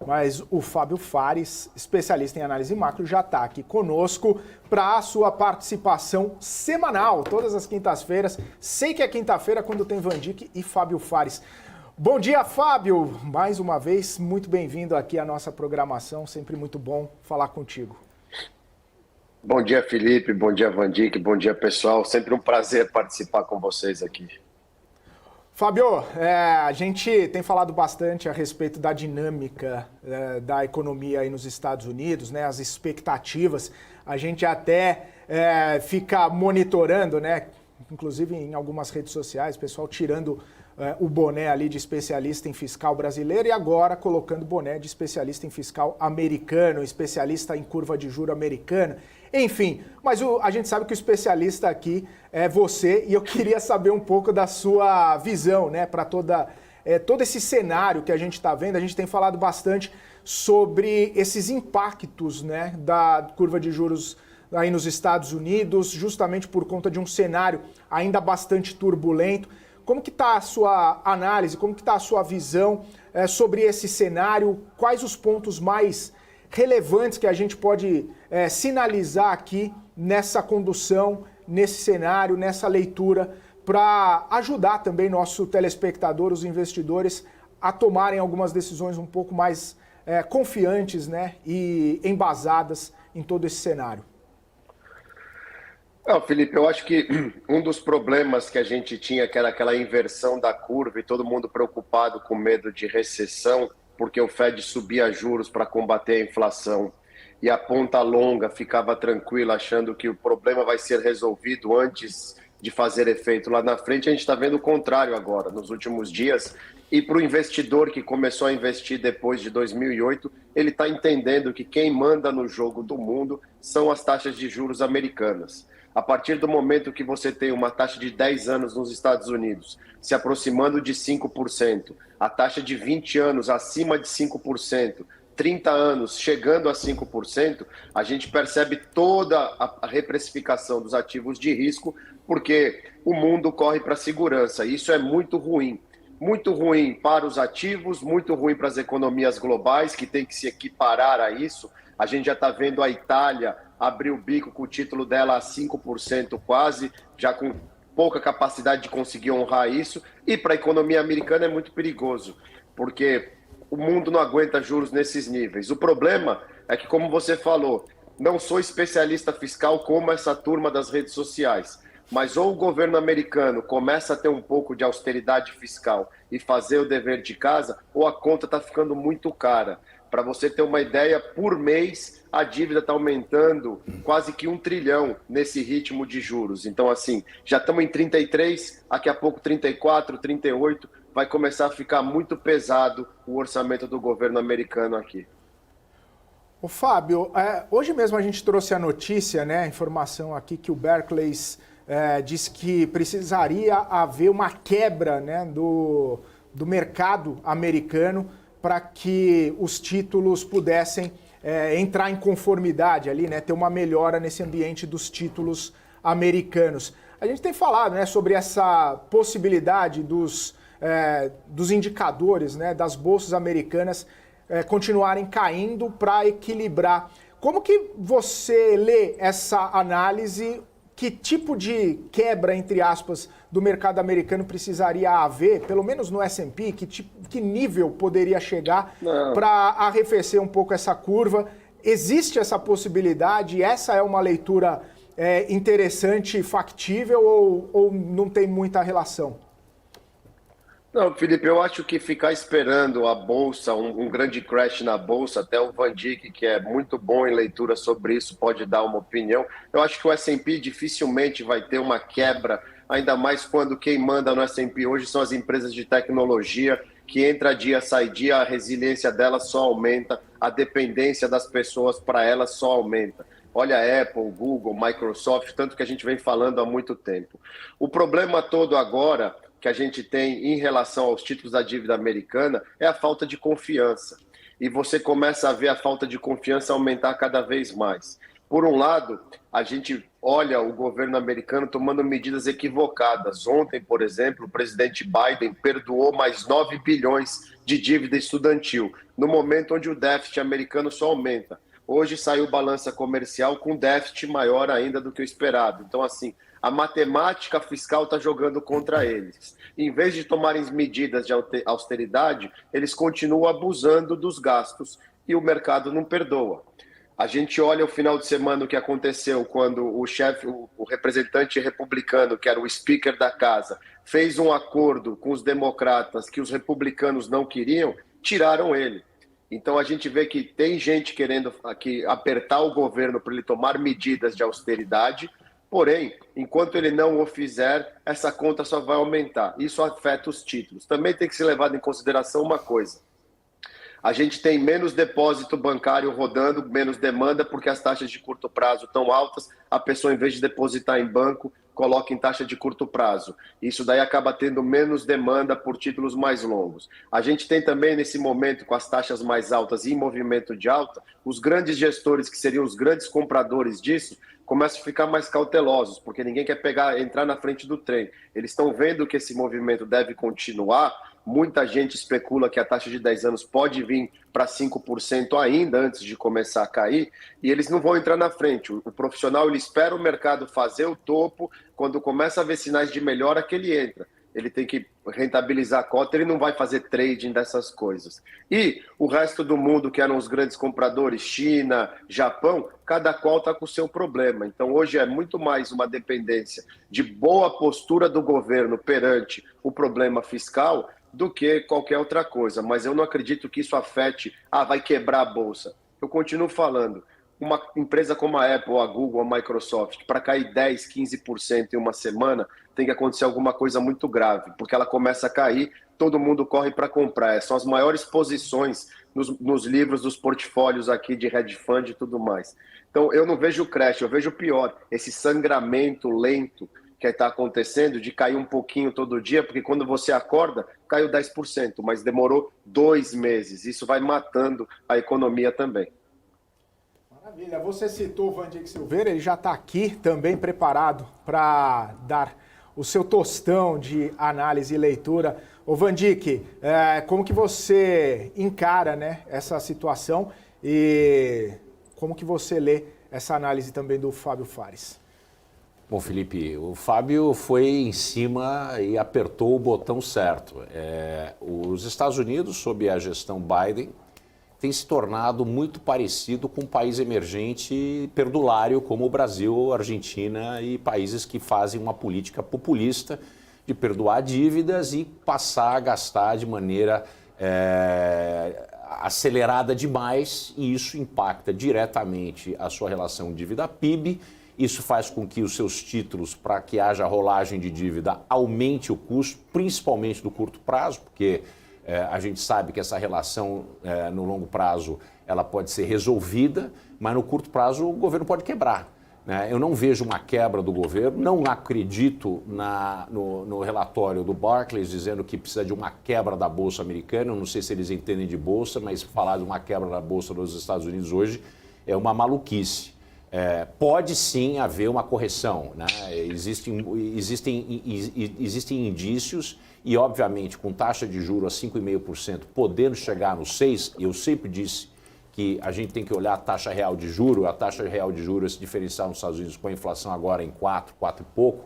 mas o Fábio Fares, especialista em análise macro, já está aqui conosco para a sua participação semanal, todas as quintas-feiras. Sei que é quinta-feira quando tem Van Dijk e Fábio Fares. Bom dia, Fábio! Mais uma vez, muito bem-vindo aqui à nossa programação, sempre muito bom falar contigo. Bom dia, Felipe, bom dia, Van Dijk, bom dia, pessoal. Sempre um prazer participar com vocês aqui. Fábio, a gente tem falado bastante a respeito da dinâmica da economia aí nos Estados Unidos, né, as expectativas. A gente até fica monitorando, né, inclusive em algumas redes sociais, pessoal tirando o boné ali de especialista em fiscal brasileiro e agora colocando boné de especialista em fiscal americano, especialista em curva de juro americana. Enfim, mas a gente sabe que o especialista aqui é você e eu queria saber um pouco da sua visão, né, para todo esse cenário que a gente está vendo. A gente tem falado bastante sobre esses impactos, né, da curva de juros aí nos Estados Unidos, justamente por conta de um cenário ainda bastante turbulento. Como que está a sua análise, como que está a sua visão sobre esse cenário? Quais os pontos mais relevantes que a gente pode sinalizar aqui nessa condução, nesse cenário, nessa leitura, para ajudar também nosso telespectador, os investidores, a tomarem algumas decisões um pouco mais confiantes, né, e embasadas em todo esse cenário? Felipe, eu acho que um dos problemas que a gente tinha, que era aquela inversão da curva e todo mundo preocupado com medo de recessão, porque o Fed subia juros para combater a inflação e a ponta longa ficava tranquila, achando que o problema vai ser resolvido antes de fazer efeito lá na frente. A gente está vendo o contrário agora, nos últimos dias. E para o investidor que começou a investir depois de 2008, ele está entendendo que quem manda no jogo do mundo são as taxas de juros americanas. A partir do momento que você tem uma taxa de 10 anos nos Estados Unidos se aproximando de 5%, a taxa de 20 anos acima de 5%, 30 anos chegando a 5%, a gente percebe toda a reprecificação dos ativos de risco, porque o mundo corre para a segurança. Isso é muito ruim. Muito ruim para os ativos, muito ruim para as economias globais, que tem que se equiparar a isso. A gente já está vendo a Itália abrir o bico com o título dela a 5% quase, já com pouca capacidade de conseguir honrar isso. E para a economia americana é muito perigoso, porque o mundo não aguenta juros nesses níveis. O problema é que, como você falou, não sou especialista fiscal como essa turma das redes sociais, mas ou o governo americano começa a ter um pouco de austeridade fiscal e fazer o dever de casa, ou a conta está ficando muito cara. Para você ter uma ideia, por mês a dívida está aumentando quase que 1 trilhão nesse ritmo de juros. Então, assim, já estamos em 33, daqui a pouco 34, 38, vai começar a ficar muito pesado o orçamento do governo americano aqui. Ô Fábio, hoje mesmo a gente trouxe a notícia, né, a informação aqui que o Barclays diz que precisaria haver uma quebra, né, do mercado americano para que os títulos pudessem entrar em conformidade ali, né, ter uma melhora nesse ambiente dos títulos americanos. A gente tem falado, né, sobre essa possibilidade dos indicadores, né, das bolsas americanas continuarem caindo para equilibrar. Como que você lê essa análise? Que tipo de quebra, entre aspas, do mercado americano precisaria haver, pelo menos no S&P? Que nível poderia chegar para arrefecer um pouco essa curva? Existe essa possibilidade? Essa é uma leitura interessante e factível ou não tem muita relação? Não, Felipe, eu acho que ficar esperando a Bolsa, um grande crash na Bolsa, até o Van Dijk, que é muito bom em leitura sobre isso, pode dar uma opinião. Eu acho que o S&P dificilmente vai ter uma quebra, ainda mais quando quem manda no S&P hoje são as empresas de tecnologia, que entra dia, sai dia, a resiliência delas só aumenta, a dependência das pessoas para elas só aumenta. Olha a Apple, Google, Microsoft, tanto que a gente vem falando há muito tempo. O problema todo agora que a gente tem em relação aos títulos da dívida americana é a falta de confiança. E você começa a ver a falta de confiança aumentar cada vez mais. Por um lado, a gente olha o governo americano tomando medidas equivocadas. Ontem, por exemplo, o presidente Biden perdoou mais 9 bilhões de dívida estudantil, no momento onde o déficit americano só aumenta. Hoje saiu balança comercial com déficit maior ainda do que o esperado. Então, assim, a matemática fiscal está jogando contra eles. Em vez de tomarem medidas de austeridade, eles continuam abusando dos gastos e o mercado não perdoa. A gente olha o final de semana o que aconteceu quando o representante republicano, que era o speaker da casa, fez um acordo com os democratas que os republicanos não queriam, tiraram ele. Então a gente vê que tem gente querendo aqui apertar o governo para ele tomar medidas de austeridade, porém, enquanto ele não o fizer, essa conta só vai aumentar. Isso afeta os títulos. Também tem que ser levado em consideração uma coisa. A gente tem menos depósito bancário rodando, menos demanda, porque as taxas de curto prazo estão altas, a pessoa, em vez de depositar em banco, coloca em taxa de curto prazo. Isso daí acaba tendo menos demanda por títulos mais longos. A gente tem também, nesse momento, com as taxas mais altas e em movimento de alta, os grandes gestores, que seriam os grandes compradores disso, começam a ficar mais cautelosos, porque ninguém quer entrar na frente do trem. Eles estão vendo que esse movimento deve continuar. Muita gente especula que a taxa de 10 anos pode vir para 5% ainda antes de começar a cair, e eles não vão entrar na frente. O profissional, ele espera o mercado fazer o topo, quando começa a ver sinais de melhora que ele entra. Ele tem que rentabilizar a cota, ele não vai fazer trading dessas coisas. E o resto do mundo, que eram os grandes compradores, China, Japão, cada qual está com o seu problema. Então hoje é muito mais uma dependência de boa postura do governo perante o problema fiscal do que qualquer outra coisa. Mas eu não acredito que isso afete, vai quebrar a bolsa. Eu continuo falando, uma empresa como a Apple, a Google, a Microsoft, para cair 10%, 15% em uma semana, tem que acontecer alguma coisa muito grave, porque ela começa a cair, todo mundo corre para comprar. São as maiores posições nos livros dos portfólios aqui de hedge fund e tudo mais. Então, eu não vejo crash, eu vejo pior, esse sangramento lento que está acontecendo de cair um pouquinho todo dia, porque quando você acorda, caiu 10%, mas demorou 2 meses. Isso vai matando a economia também. Maravilha. Você citou o Vandic Silveira, ele já está aqui também preparado para dar o seu tostão de análise e leitura. Ô Vandic, como que você encara, né, essa situação e como que você lê essa análise também do Fábio Fares? Bom, Felipe, o Fábio foi em cima e apertou o botão certo. Os Estados Unidos, sob a gestão Biden, tem se tornado muito parecido com um país emergente perdulário como o Brasil, a Argentina e países que fazem uma política populista de perdoar dívidas e passar a gastar de maneira acelerada demais, e isso impacta diretamente a sua relação dívida-PIB. Isso faz com que os seus títulos, para que haja rolagem de dívida, aumente o custo, principalmente do curto prazo, porque a gente sabe que essa relação no longo prazo ela pode ser resolvida, mas no curto prazo o governo pode quebrar. Né? Eu não vejo uma quebra do governo, não acredito no relatório do Barclays dizendo que precisa de uma quebra da Bolsa Americana. Eu não sei se eles entendem de Bolsa, mas falar de uma quebra da Bolsa dos Estados Unidos hoje é uma maluquice. Pode sim haver uma correção, né? Existem indícios e, obviamente, com taxa de juros a 5,5%, podendo chegar no 6%, eu sempre disse que a gente tem que olhar a taxa real de juros. A taxa real de juros, esse diferencial nos Estados Unidos com a inflação agora em 4 e pouco,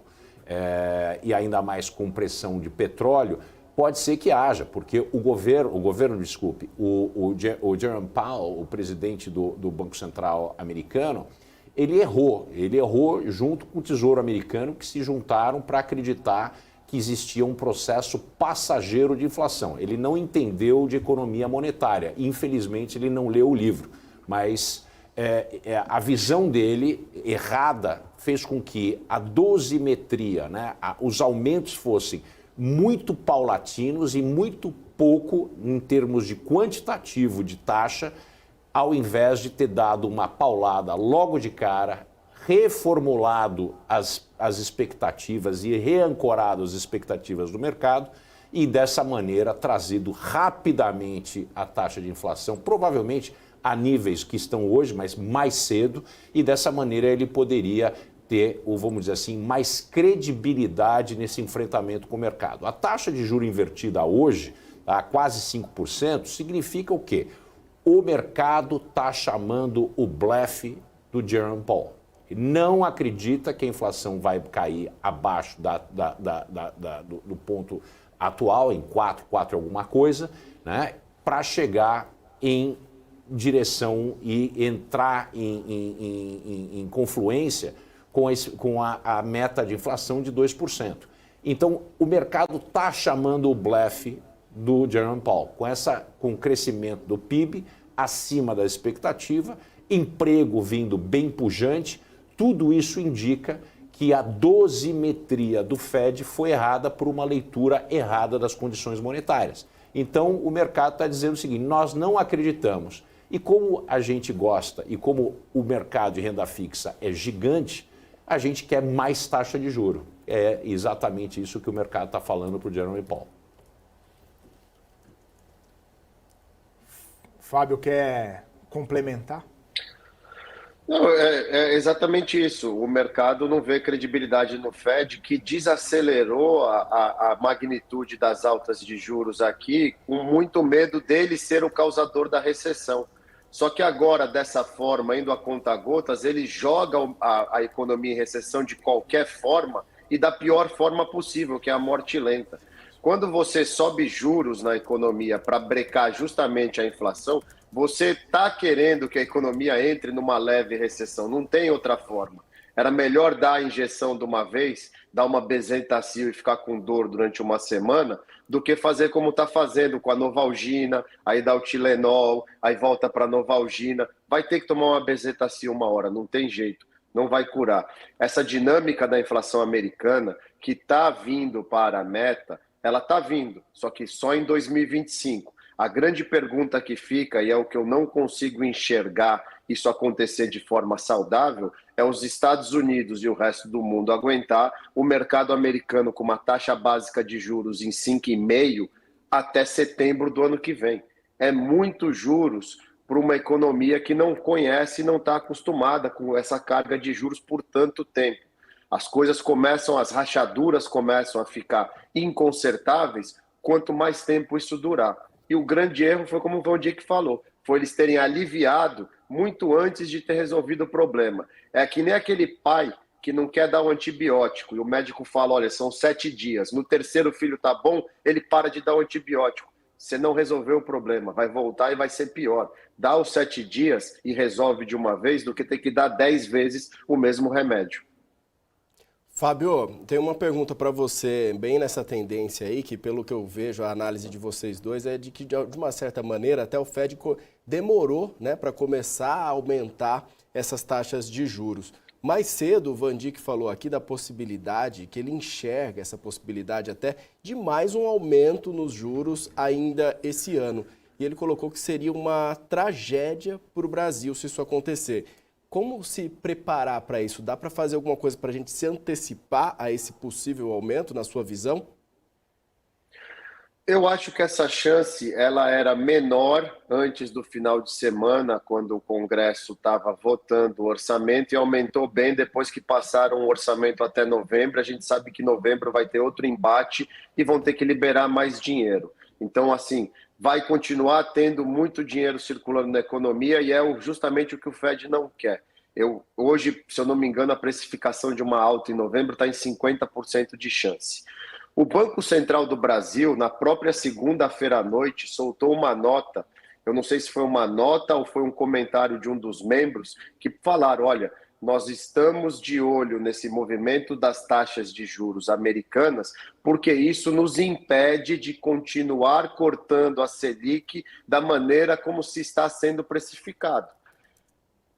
e ainda mais com pressão de petróleo, pode ser que haja, porque o Jerome Powell, o presidente do Banco Central americano, ele errou junto com o Tesouro Americano, que se juntaram para acreditar que existia um processo passageiro de inflação. Ele não entendeu de economia monetária. Infelizmente, ele não leu o livro. Mas a visão dele, errada, fez com que a dosimetria, né, os aumentos fossem muito paulatinos e muito pouco em termos de quantitativo de taxa, ao invés de ter dado uma paulada logo de cara, reformulado as expectativas e reancorado as expectativas do mercado e, dessa maneira, trazido rapidamente a taxa de inflação, provavelmente a níveis que estão hoje, mas mais cedo, e dessa maneira ele poderia ter, vamos dizer assim, mais credibilidade nesse enfrentamento com o mercado. A taxa de juro invertida hoje a quase 5%, significa o quê? O mercado está chamando o blefe do Jerome Powell. Não acredita que a inflação vai cair abaixo do ponto atual, em 4 alguma coisa, né, para chegar em direção e entrar em confluência com a meta de inflação de 2%. Então, o mercado está chamando o blefe do Jerome Powell, com o crescimento do PIB acima da expectativa, emprego vindo bem pujante, tudo isso indica que a dosimetria do Fed foi errada por uma leitura errada das condições monetárias. Então, o mercado está dizendo o seguinte, nós não acreditamos. E como a gente gosta e como o mercado de renda fixa é gigante, a gente quer mais taxa de juro. É exatamente isso que o mercado está falando para o Jerome Powell. Fábio, quer complementar? Não, é exatamente isso. O mercado não vê credibilidade no Fed, que desacelerou a magnitude das altas de juros aqui, com muito medo dele ser o causador da recessão. Só que agora, dessa forma, indo a conta-gotas, ele joga a economia em recessão de qualquer forma e da pior forma possível, que é a morte lenta. Quando você sobe juros na economia para brecar justamente a inflação, você está querendo que a economia entre numa leve recessão. Não tem outra forma. Era melhor dar a injeção de uma vez, dar uma Bezentacil e ficar com dor durante uma semana, do que fazer como está fazendo com a Novalgina, aí dá o Tilenol, aí volta para a Novalgina. Vai ter que tomar uma Bezentacil uma hora, não tem jeito, não vai curar. Essa dinâmica da inflação americana, que está vindo para a meta, ela está vindo, só que só em 2025. A grande pergunta que fica, e é o que eu não consigo enxergar isso acontecer de forma saudável, é os Estados Unidos e o resto do mundo aguentar o mercado americano com uma taxa básica de juros em 5,5% até setembro do ano que vem. É muito juros para uma economia que não conhece e não está acostumada com essa carga de juros por tanto tempo. As coisas começam, as rachaduras começam a ficar inconsertáveis quanto mais tempo isso durar. E o grande erro foi como o Valdir falou, foi eles terem aliviado muito antes de ter resolvido o problema. É que nem aquele pai que não quer dar um antibiótico e o médico fala, olha, são 7 dias, no terceiro filho tá bom, ele para de dar o antibiótico. Você não resolveu o problema, vai voltar e vai ser pior. Dá os 7 dias e resolve de uma vez do que ter que dar 10 vezes o mesmo remédio. Fábio, tem uma pergunta para você, bem nessa tendência aí, que pelo que eu vejo, a análise de vocês dois é de que, de uma certa maneira, até o Fed demorou, né, para começar a aumentar essas taxas de juros. Mais cedo, o Van Dijk falou aqui da possibilidade, que ele enxerga essa possibilidade até de mais um aumento nos juros ainda esse ano. E ele colocou que seria uma tragédia para o Brasil se isso acontecer. Como se preparar para isso? Dá para fazer alguma coisa para a gente se antecipar a esse possível aumento, na sua visão? Eu acho que essa chance ela era menor antes do final de semana, quando o Congresso estava votando o orçamento, e aumentou bem depois que passaram o orçamento até novembro. A gente sabe que novembro vai ter outro embate e vão ter que liberar mais dinheiro. Então, assim, vai continuar tendo muito dinheiro circulando na economia e é justamente o que o Fed não quer. Hoje, se eu não me engano, a precificação de uma alta em novembro está em 50% de chance. O Banco Central do Brasil, na própria segunda-feira à noite, soltou uma nota, eu não sei se foi uma nota ou foi um comentário de um dos membros, que falaram, olha, nós estamos de olho nesse movimento das taxas de juros americanas, porque isso nos impede de continuar cortando a Selic da maneira como se está sendo precificado.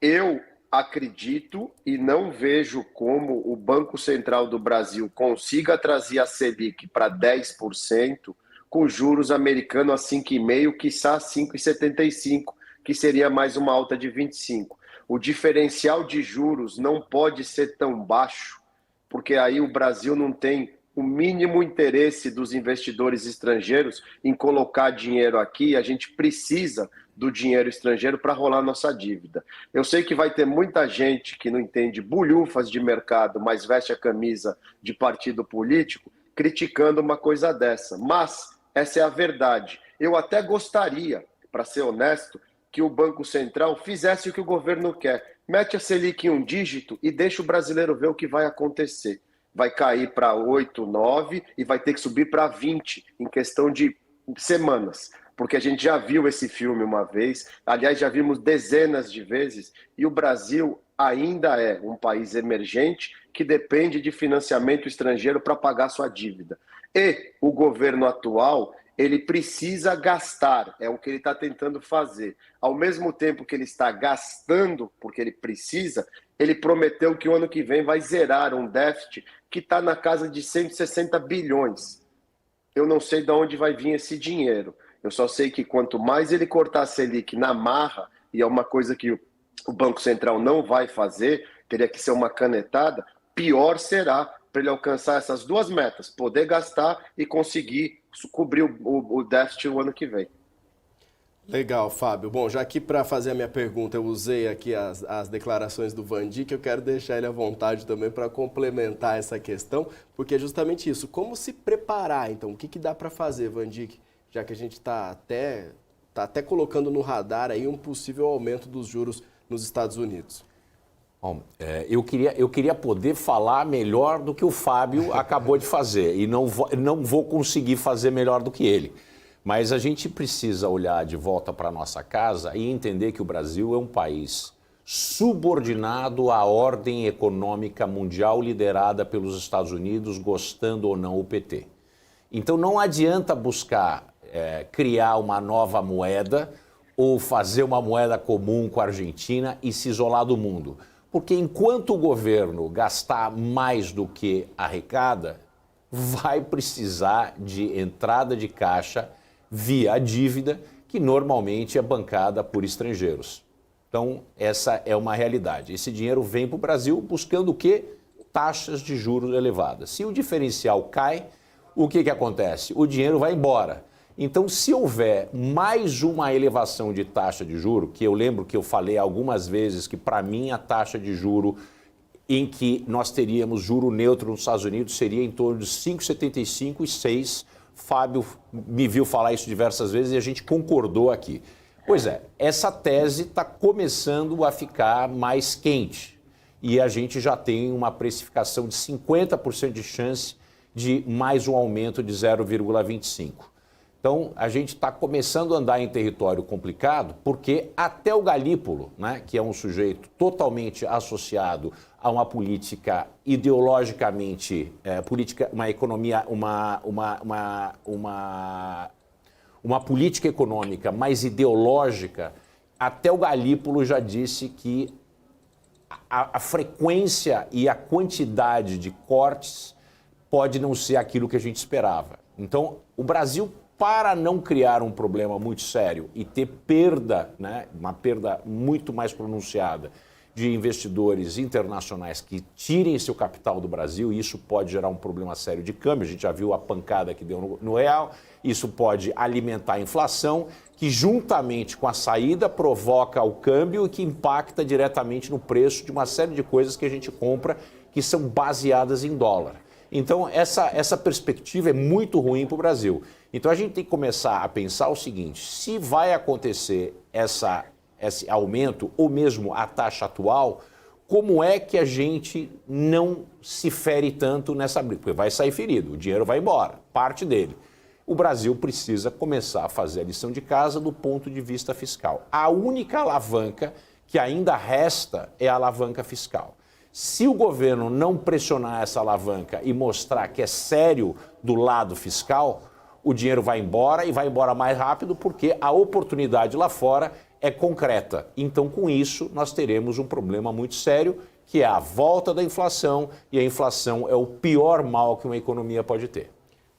Eu acredito e não vejo como o Banco Central do Brasil consiga trazer a Selic para 10% com juros americanos a 5,5%, quiçá 5,75%, que seria mais uma alta de 25%. O diferencial de juros não pode ser tão baixo, porque aí o Brasil não tem o mínimo interesse dos investidores estrangeiros em colocar dinheiro aqui. A gente precisa do dinheiro estrangeiro para rolar nossa dívida. Eu sei que vai ter muita gente que não entende bulhufas de mercado, mas veste a camisa de partido político, criticando uma coisa dessa. Mas Essa é a verdade. Eu até gostaria, para ser honesto, que o Banco Central fizesse o que o governo quer. Mete a Selic em um dígito e deixa o brasileiro ver o que vai acontecer. Vai cair para 8, 9 e vai ter que subir para 20 em questão de semanas. Porque a gente já viu esse filme uma vez, aliás, já vimos dezenas de vezes, e o Brasil ainda é um país emergente que depende de financiamento estrangeiro para pagar sua dívida. E o governo atual, ele precisa gastar, é o que ele está tentando fazer. Ao mesmo tempo que ele está gastando, porque ele precisa, ele prometeu que o ano que vem vai zerar um déficit que está na casa de 160 bilhões. Eu não sei de onde vai vir esse dinheiro. Eu só sei que quanto mais ele cortar a Selic na marra, e é uma coisa que o Banco Central não vai fazer, teria que ser uma canetada, pior será para ele alcançar essas duas metas, poder gastar e conseguir cobrir o déficit o ano que vem. Legal, Fábio. Bom, já que para fazer a minha pergunta eu usei aqui as declarações do Van Dijk, eu quero deixar ele à vontade também para complementar essa questão, porque é justamente isso. Como se preparar, então? O que dá para fazer, Van Dijk? Já que a gente está até colocando no radar aí um possível aumento dos juros nos Estados Unidos. Bom, eu queria poder falar melhor do que o Fábio acabou de fazer, e não vou conseguir fazer melhor do que ele. Mas a gente precisa olhar de volta para a nossa casa e entender que o Brasil é um país subordinado à ordem econômica mundial liderada pelos Estados Unidos, gostando ou não o PT. Então não adianta buscar criar uma nova moeda ou fazer uma moeda comum com a Argentina e se isolar do mundo. Porque enquanto o governo gastar mais do que arrecada, vai precisar de entrada de caixa via a dívida, que normalmente é bancada por estrangeiros. Então, essa é uma realidade. Esse dinheiro vem para o Brasil buscando o quê? Taxas de juros elevadas. Se o diferencial cai, o que acontece? O dinheiro vai embora. Então, se houver mais uma elevação de taxa de juro, que eu lembro que eu falei algumas vezes que, para mim, a taxa de juro em que nós teríamos juro neutro nos Estados Unidos seria em torno de 5,75 e 6. Fábio me viu falar isso diversas vezes e a gente concordou aqui. Pois é, essa tese está começando a ficar mais quente e a gente já tem uma precificação de 50% de chance de mais um aumento de 0,25. Então, a gente está começando a andar em território complicado porque até o Galípolo, né, que é um sujeito totalmente associado a uma política ideologicamente, uma economia, uma política econômica mais ideológica, até o Galípolo já disse que a frequência e a quantidade de cortes pode não ser aquilo que a gente esperava. Então, o Brasil, para não criar um problema muito sério e ter perda, né, uma perda muito mais pronunciada de investidores internacionais que tirem seu capital do Brasil, e isso pode gerar um problema sério de câmbio, a gente já viu a pancada que deu no real, isso pode alimentar a inflação, que juntamente com a saída provoca o câmbio e que impacta diretamente no preço de uma série de coisas que a gente compra que são baseadas em dólar. Então, essa perspectiva é muito ruim para o Brasil. Então, a gente tem que começar a pensar o seguinte: se vai acontecer esse aumento, ou mesmo a taxa atual, como é que a gente não se fere tanto nessa briga? Porque vai sair ferido, o dinheiro vai embora, parte dele. O Brasil precisa começar a fazer a lição de casa do ponto de vista fiscal. A única alavanca que ainda resta é a alavanca fiscal. Se o governo não pressionar essa alavanca e mostrar que é sério do lado fiscal, o dinheiro vai embora e vai embora mais rápido porque a oportunidade lá fora é concreta. Então, com isso, nós teremos um problema muito sério, que é a volta da inflação, e a inflação é o pior mal que uma economia pode ter.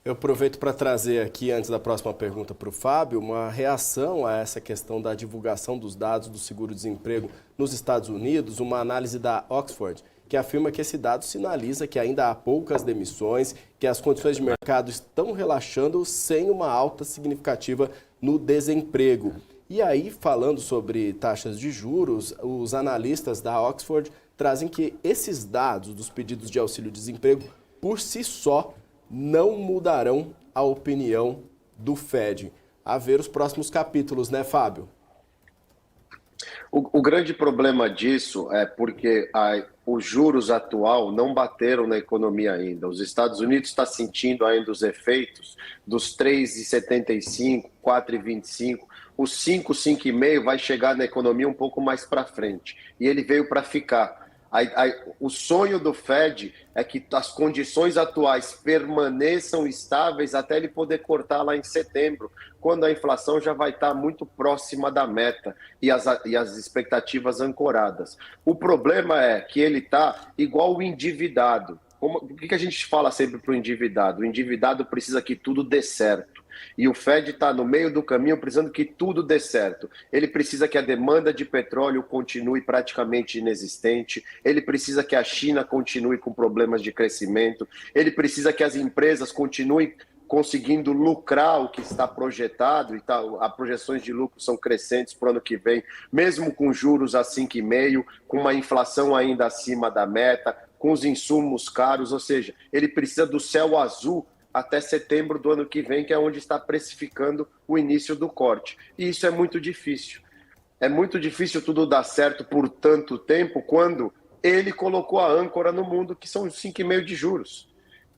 Eu aproveito para trazer aqui, antes da próxima pergunta para o Fábio, uma reação a essa questão da divulgação dos dados do seguro-desemprego nos Estados Unidos, uma análise da Oxford, que afirma que esse dado sinaliza que ainda há poucas demissões, que as condições de mercado estão relaxando sem uma alta significativa no desemprego. E aí, falando sobre taxas de juros, os analistas da Oxford trazem que esses dados dos pedidos de auxílio-desemprego, por si só, não mudarão a opinião do Fed. A ver os próximos capítulos, né, Fábio? O grande problema disso é porque os juros atual não bateram na economia ainda. Os Estados Unidos está sentindo ainda os efeitos dos 3,75, 4,25. Os 5, 5,5 vai chegar na economia um pouco mais para frente. E ele veio para ficar. O sonho do Fed é que as condições atuais permaneçam estáveis até ele poder cortar lá em setembro, quando a inflação já vai estar muito próxima da meta e as expectativas ancoradas. O problema é que ele está igual o endividado. O que a gente fala sempre para o endividado? O endividado precisa que tudo dê certo. E o Fed está no meio do caminho precisando que tudo dê certo. Ele precisa que a demanda de petróleo continue praticamente inexistente, ele precisa que a China continue com problemas de crescimento, ele precisa que as empresas continuem conseguindo lucrar o que está projetado, e as projeções de lucro são crescentes para o ano que vem, mesmo com juros a 5,5, com uma inflação ainda acima da meta, com os insumos caros, ou seja, ele precisa do céu azul até setembro do ano que vem, que é onde está precificando o início do corte. E isso é muito difícil. É muito difícil tudo dar certo por tanto tempo, quando ele colocou a âncora no mundo, que são os 5,5 de juros.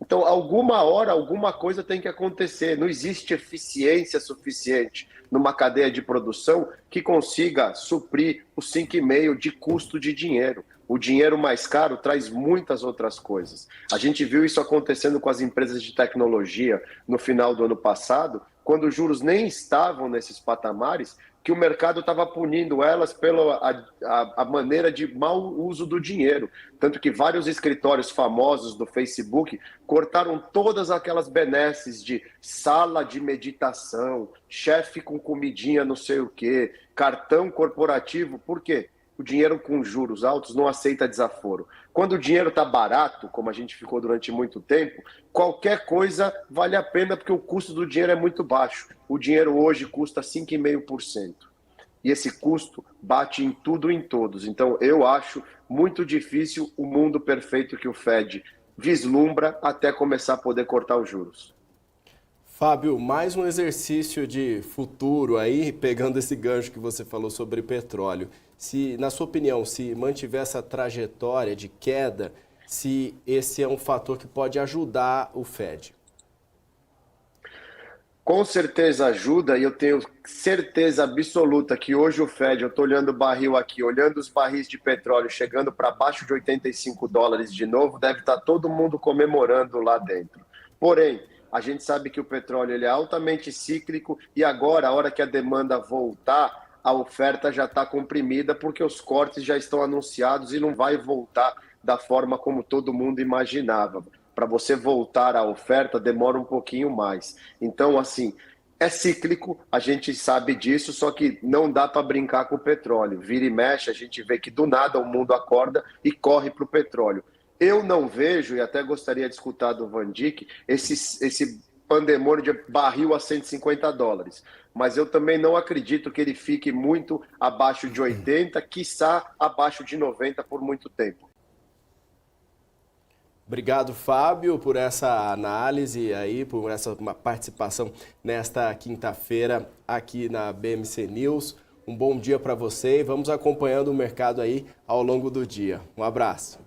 Então, alguma hora, alguma coisa tem que acontecer. Não existe eficiência suficiente numa cadeia de produção que consiga suprir os 5,5 de custo de dinheiro. O dinheiro mais caro traz muitas outras coisas. A gente viu isso acontecendo com as empresas de tecnologia no final do ano passado, quando os juros nem estavam nesses patamares, que o mercado estava punindo elas pela a maneira de mau uso do dinheiro. Tanto que vários escritórios famosos do Facebook cortaram todas aquelas benesses de sala de meditação, chefe com comidinha não sei o quê, cartão corporativo. Por quê? O dinheiro com juros altos não aceita desaforo. Quando o dinheiro está barato, como a gente ficou durante muito tempo, qualquer coisa vale a pena porque o custo do dinheiro é muito baixo. O dinheiro hoje custa 5,5%. E esse custo bate em tudo e em todos. Então, eu acho muito difícil o mundo perfeito que o Fed vislumbra até começar a poder cortar os juros. Fábio, mais um exercício de futuro aí, pegando esse gancho que você falou sobre petróleo. Se, na sua opinião, se mantiver essa trajetória de queda, se esse é um fator que pode ajudar o Fed? Com certeza ajuda, e eu tenho certeza absoluta que hoje o Fed, eu estou olhando o barril aqui, olhando os barris de petróleo chegando para baixo de $85 de novo, deve estar todo mundo comemorando lá dentro. Porém, a gente sabe que o petróleo ele é altamente cíclico e agora, a hora que a demanda voltar, a oferta já está comprimida porque os cortes já estão anunciados e não vai voltar da forma como todo mundo imaginava. Para você voltar à oferta demora um pouquinho mais. Então, assim, é cíclico, a gente sabe disso, só que não dá para brincar com o petróleo. Vira e mexe, a gente vê que do nada o mundo acorda e corre para o petróleo. Eu não vejo, e até gostaria de escutar do Van Dijk, esse pandemônio de barril a $150. Mas eu também não acredito que ele fique muito abaixo de 80, quiçá abaixo de 90 por muito tempo. Obrigado, Fábio, por essa análise aí, por essa participação nesta quinta-feira aqui na BMC News. Um bom dia para você e vamos acompanhando o mercado aí ao longo do dia. Um abraço.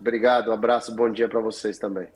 Obrigado, um abraço, bom dia para vocês também.